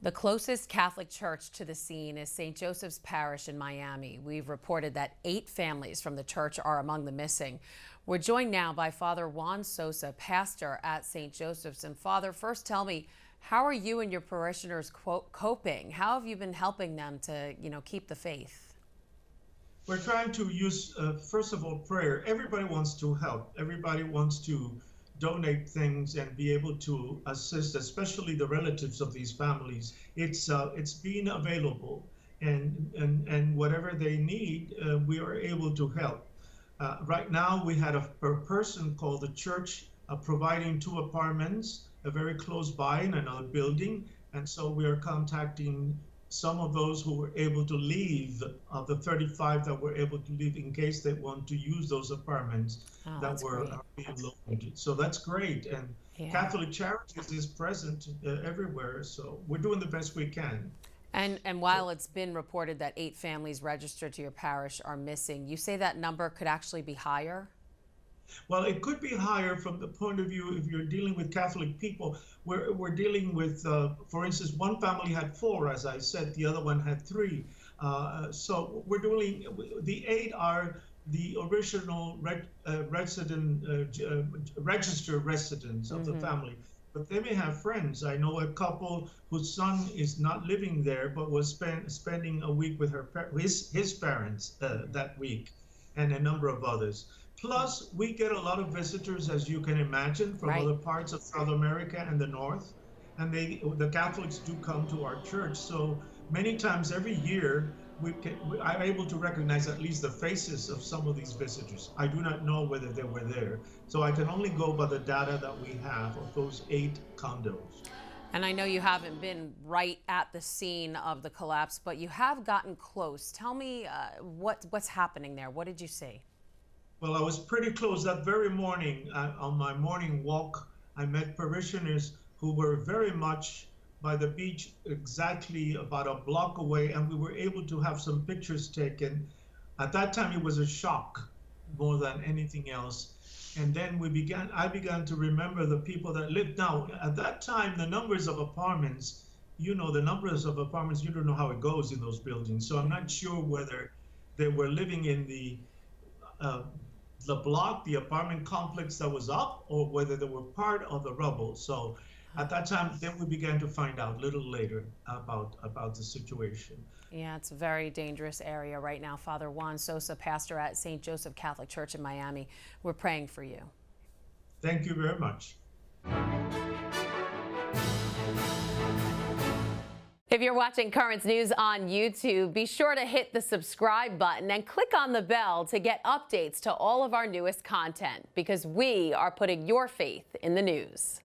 The closest Catholic church to the scene is St. Joseph's Parish in Miami. We've reported that 8 families from the church are among the missing. We're joined now by Father Juan Sosa, pastor at St. Joseph's. And Father, first tell me, how are you and your parishioners coping? How have you been helping them to, keep the faith? We're trying to use, first of all, prayer. Everybody wants to help. Everybody wants to donate things and be able to assist, especially the relatives of these families. It's being available, and whatever they need, we are able to help. Right now, we had a person called the church providing 2 apartments, very close by in another building, and so we are contacting some of those who were able to leave, of the 35 that were able to leave in case they want to use those apartments that were being located. So that's great. And Catholic Charities is present everywhere. So we're doing the best we can. And while it's been reported that 8 families registered to your parish are missing, you say that number could actually be higher? Well, it could be higher from the point of view if you're dealing with Catholic people. We're dealing with, for instance, one family had 4, as I said, the other one had 3. So we're doing, the 8 are the original registered residents of the family. But they may have friends. I know a couple whose son is not living there, but was spending a week with his parents that week, and a number of others. Plus, we get a lot of visitors, as you can imagine, from other parts of South America and the North, and the Catholics do come to our church. So many times every year, I'm able to recognize at least the faces of some of these visitors. I do not know whether they were there, so I can only go by the data that we have of those 8 condos. And I know you haven't been right at the scene of the collapse, but you have gotten close. Tell me what's happening there. What did you see? Well, I was pretty close that very morning. On my morning walk, I met parishioners who were very much by the beach, exactly about a block away, and we were able to have some pictures taken. At that time, it was a shock more than anything else. And then I began to remember the people that lived. Now, at that time, the numbers of apartments, you don't know how it goes in those buildings. So I'm not sure whether they were living in the block, the apartment complex that was up, or whether they were part of the rubble. So at that time, then we began to find out a little later about the situation. Yeah, it's a very dangerous area right now. Father Juan Sosa, pastor at St. Joseph Catholic Church in Miami, we're praying for you. Thank you very much. If you're watching Currents News on YouTube, be sure to hit the subscribe button and click on the bell to get updates to all of our newest content, because we are putting your faith in the news.